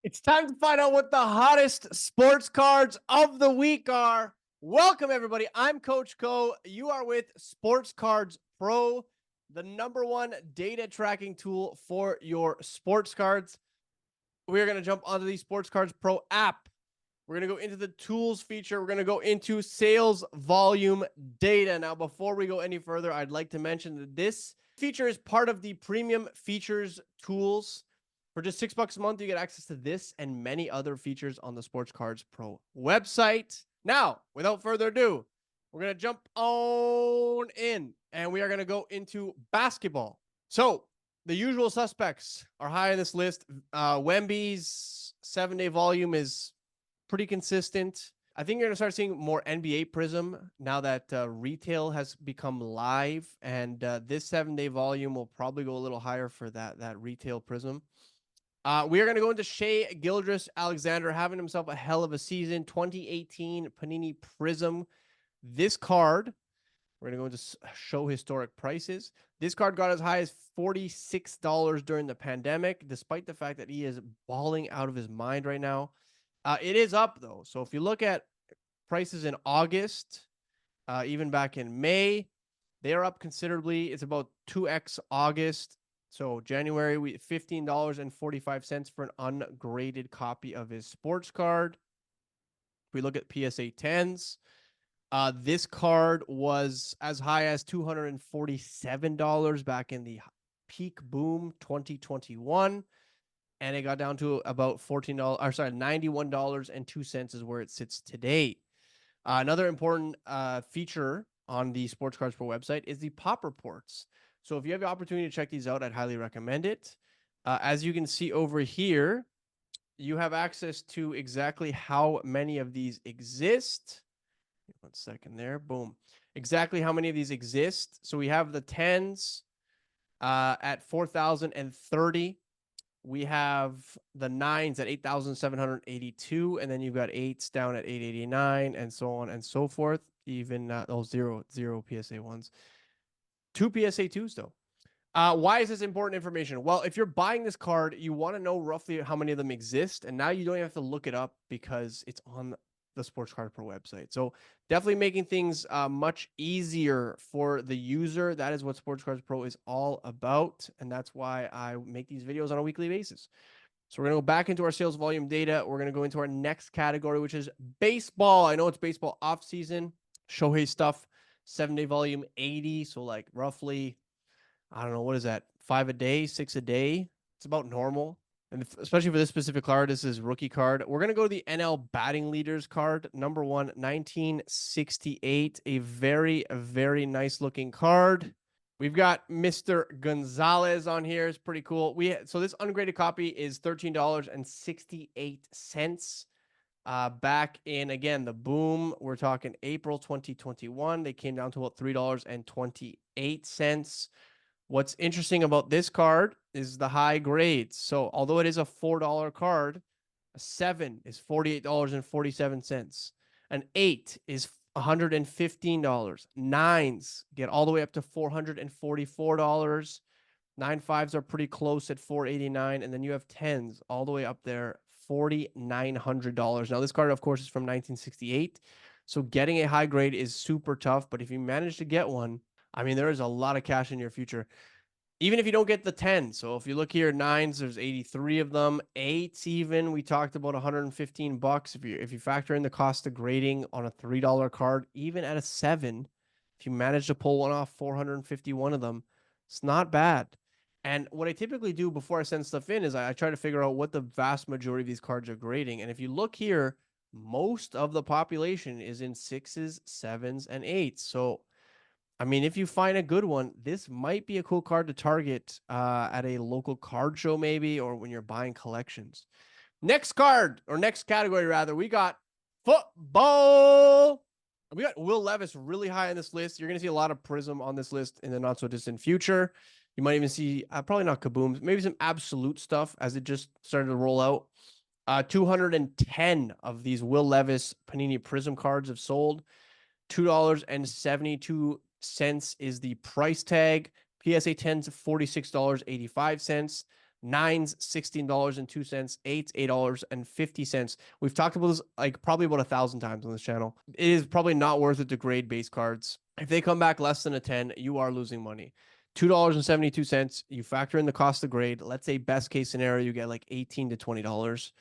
It's time to find out what the hottest sports cards of the week are. Welcome, everybody. I'm Coach Co. You are with Sports Cards Pro, the #1 data tracking tool for your sports cards. We're going to jump onto the Sports Cards Pro app. We're going to go into the tools feature. We're going to go into sales volume data. Now, before we go any further, I'd like to mention that this feature is part of the premium features tools. For just $6 a month, you get access to this and many other features on the Sports Cards Pro website. Now, without further ado, we're going to jump on in and we are going to go into basketball. So the usual suspects are high on this list. Wemby's 7-day volume is pretty consistent. I think you're going to start seeing more NBA Prism now that retail has become live, and this 7-day volume will probably go a little higher for that retail Prism. We are going to go into Shai Gilgeous-Alexander having himself a hell of a season. 2018 Panini Prism. This card, we're going to go into show historic prices. This card got as high as $46 during the pandemic, despite the fact that he is balling out of his mind right now. It is up, though. So if you look at prices in August, even back in May, they are up considerably. It's about 2x August. So January, $15.45 for an ungraded copy of his sports card. If we look at PSA 10s, this card was as high as $247 back in the peak boom 2021. And it got down to about $91.02 is where it sits today. Another important feature on the Sports Cards Pro website is the pop reports. So if you have the opportunity to check these out, I'd highly recommend it. As you can see over here, you have access to exactly how many of these exist. 1 second there. Boom. Exactly how many of these exist. So we have the 10s at 4,030. We have the 9s at 8,782, and then you've got 8s down at 889, and so on and so forth. Even zero PSA 1s. 2 PSA 2s, though. Why is this important information? Well, if you're buying this card, you want to know roughly how many of them exist, and now you don't have to look it up because it's on the Sports Card Pro website. So definitely making things much easier for the user. That is what Sports Cards Pro is all about, and that's why I make these videos on a weekly basis. So we're going to go back into our sales volume data. We're going to go into our next category, which is baseball. I know it's baseball off season. Shohei stuff, 7-day volume 80. So like roughly, I don't know, what is that? 5 a day, 6 a day. It's about normal. And especially for this specific card, this is rookie card. We're going to go to the NL batting leaders card, #1, 1968. A very, very nice looking card. We've got Mr. Gonzalez on here. It's pretty cool. So this ungraded copy is $13.68. Back in, again, the boom, we're talking April 2021. They came down to about $3.28. What's interesting about this card is the high grades. So although it is a $4 card, a 7 is $48.47. An 8 is $115. 9s get all the way up to $444. 9.5s are pretty close at $489. And then you have 10s all the way up there, $4,900. Now, this card, of course, is from 1968. So getting a high grade is super tough. But if you manage to get one, I mean, there is a lot of cash in your future, even if you don't get the 10. So if you look here, 9s, there's 83 of them. 8s, even, we talked about $115. If you factor in the cost of grading on a $3 card, even at a 7, if you manage to pull one off, 451 of them, it's not bad. And what I typically do before I send stuff in is I try to figure out what the vast majority of these cards are grading. And if you look here, most of the population is in 6s, 7s, and 8s. So I mean, if you find a good one, this might be a cool card to target at a local card show maybe, or when you're buying collections. Next card, or next category rather, we got football. We got Will Levis really high on this list. You're going to see a lot of Prism on this list in the not-so-distant future. You might even see, probably not Kabooms, maybe some absolute stuff as it just started to roll out. 210 of these Will Levis Panini Prism cards have sold. $2.72 is the price tag. PSA 10s $46.85. 9s, $16.02. 8s, $8.50. We've talked about this like probably about 1,000 times on this channel. It is probably not worth it to grade base cards. If they come back less than a 10, you are losing money. $2.72. You factor in the cost of grade. Let's say best case scenario, you get like $18 to $20.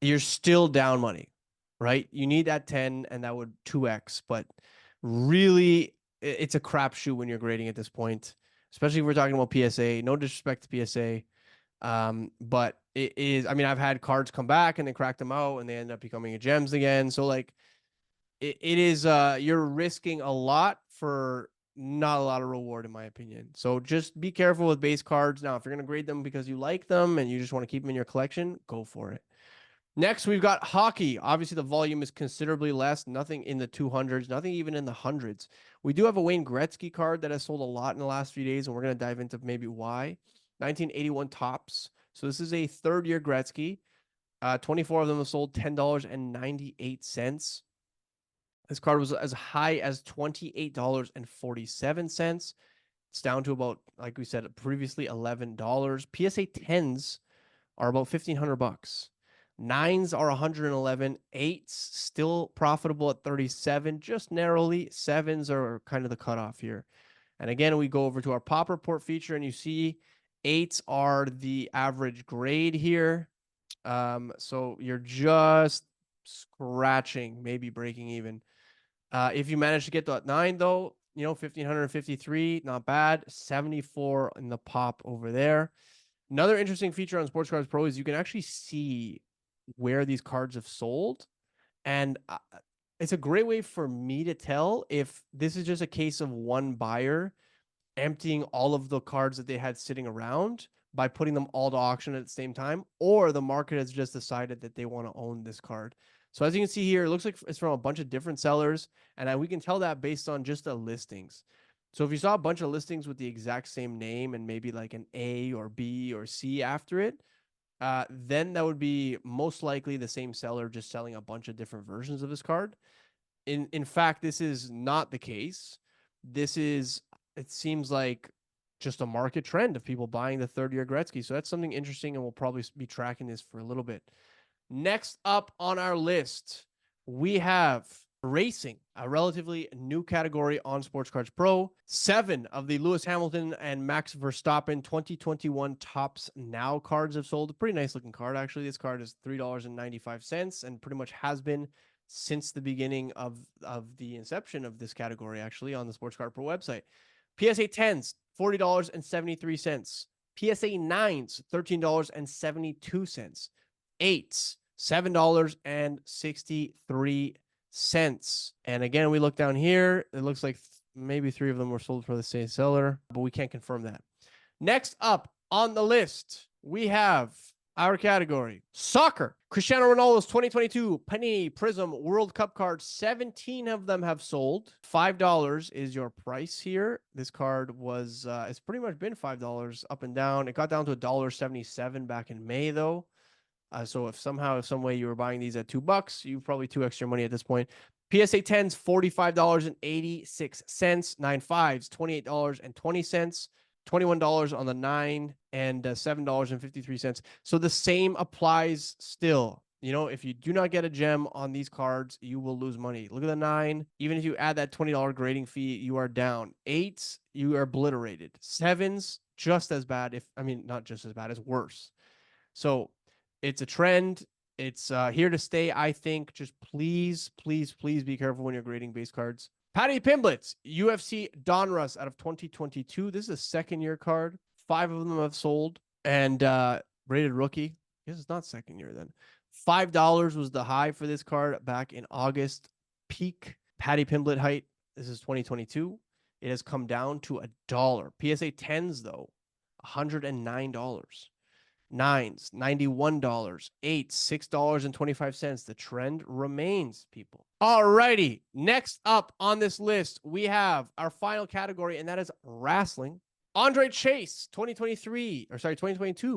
You're still down money, right? You need that 10 and that would 2x, but really it's a crapshoot when you're grading at this point, especially if we're talking about PSA. No disrespect to PSA. But it is, I mean, I've had cards come back and they crack them out and they end up becoming a gems again. So like it is, you're risking a lot for not a lot of reward in my opinion. So just be careful with base cards. Now, if you're going to grade them because you like them and you just want to keep them in your collection, go for it. Next, we've got hockey. Obviously, the volume is considerably less. Nothing in the 200s, nothing even in the hundreds. We do have a Wayne Gretzky card that has sold a lot in the last few days, and we're going to dive into maybe why. 1981 tops. So this is a third-year Gretzky. 24 of them have sold $10.98. This card was as high as $28.47. It's down to about, like we said previously, $11. PSA 10s are about $1,500. 9s are 111. 8s still profitable at 37, just narrowly. 7s are kind of the cutoff here. And again, we go over to our pop report feature and you see 8s are the average grade here. So you're just scratching, maybe breaking even. If you manage to get that 9 though, you know, 1,553, not bad. 74 in the pop over there. Another interesting feature on Sports Cards Pro is you can actually see where these cards have sold. And it's a great way for me to tell if this is just a case of one buyer emptying all of the cards that they had sitting around by putting them all to auction at the same time, or the market has just decided that they want to own this card. So as you can see here, it looks like it's from a bunch of different sellers, and we can tell that based on just the listings. So if you saw a bunch of listings with the exact same name and maybe like an A or B or C after it, then that would be most likely the same seller just selling a bunch of different versions of this card. In fact, this is not the case. This is, it seems like, just a market trend of people buying the third-year Gretzky. So that's something interesting, and we'll probably be tracking this for a little bit. Next up on our list, we have racing, a relatively new category on Sports Cards Pro. 7 of the Lewis Hamilton and Max Verstappen 2021 Tops Now cards have sold. A pretty nice looking card, actually. This card is $3.95 and pretty much has been since the beginning of the inception of this category, actually, on the Sports Card Pro website. PSA 10s, $40.73. PSA 9s, $13.72. 8s, $7.63. And again, we look down here. It looks like maybe 3 of them were sold for the same seller, but we can't confirm that. Next up on the list, we have our category, soccer. Cristiano Ronaldo's 2022 Panini Prism World Cup cards. 17 of them have sold. $5 is your price here. This card was, it's pretty much been $5 up and down. It got down to $1.77 back in May, though. So if somehow, some way you were buying these at $2, you probably 2x your money at this point. PSA 10s, $45.86. 9 5s, $28.20. $21 on the 9 and $7.53. So the same applies still. You know, if you do not get a gem on these cards, you will lose money. Look at the 9. Even if you add that $20 grading fee, you are down. 8s, you are obliterated. 7s, just as bad. Not just as bad, as worse. So it's a trend. It's here to stay, I think. Just please, please, please be careful when you're grading base cards. Paddy Pimblett's UFC Donruss out of 2022. This is a second-year card. 5 of them have sold. And rated rookie. I guess it's not second year then. $5 was the high for this card back in August. Peak Paddy Pimblett height. This is 2022. It has come down to $1. PSA 10s, though, $109. 9s, $91. 8s, $6.25. The trend remains, people. Alrighty. Next up on this list, we have our final category, and that is wrestling. Andre Chase, 2022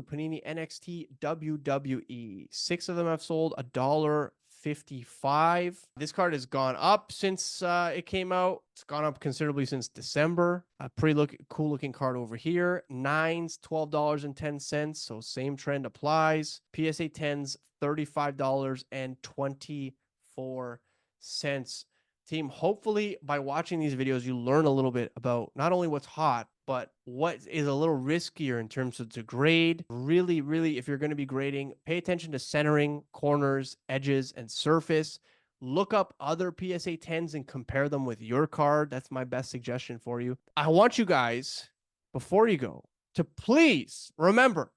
Panini NXT WWE. 6 of them have sold $1.50. $155. This card has gone up since it came out. It's gone up considerably since December. A pretty cool looking card over here. 9s, $12.10. So same trend applies. PSA 10s, $35.24. Team, hopefully by watching these videos, you learn a little bit about not only what's hot, but what is a little riskier in terms of the grade. Really, if you're going to be grading, pay attention to centering, corners, edges, and surface. Look up other PSA 10s and compare them with your card. That's my best suggestion for you. I want you guys, before you go, to please remember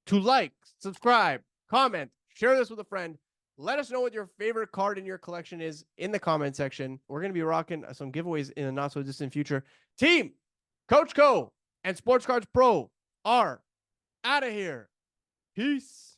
to like, subscribe, comment, share this with a friend. Let us know what your favorite card in your collection is in the comment section. We're going to be rocking some giveaways in the not so distant future. Team, Coach Co and Sports Cards Pro are out of here. Peace.